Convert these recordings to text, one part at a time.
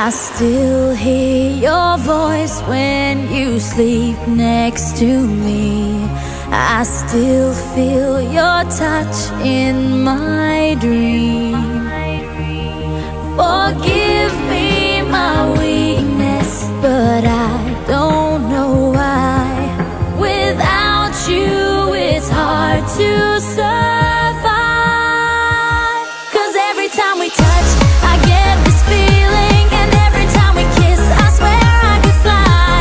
I still hear your voice when you sleep next to me. I still feel your touch in my dream. Forgive me my weakness, but I don't know why. Without you, it's hard to survive. 'Cause every time we touch, I get this feeling, and every time we kiss, I swear I could fly.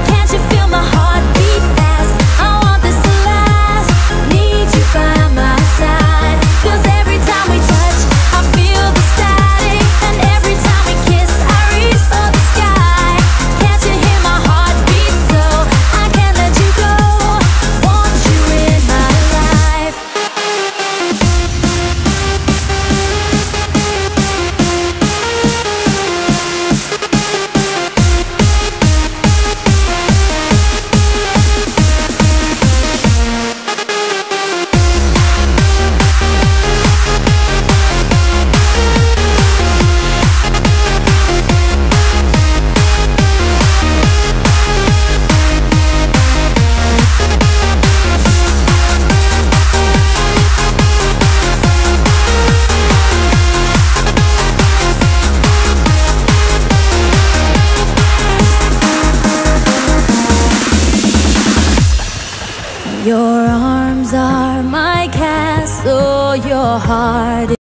Can't you feel my heart beat fast? I want this to last. Need you by my side. 'Cause every time we touch, I feel the static, and every time we kiss, I reach for the sky. Can't you hear my heart beat? So I can't let you go. Want you in my life. Your arms are my castle, your heart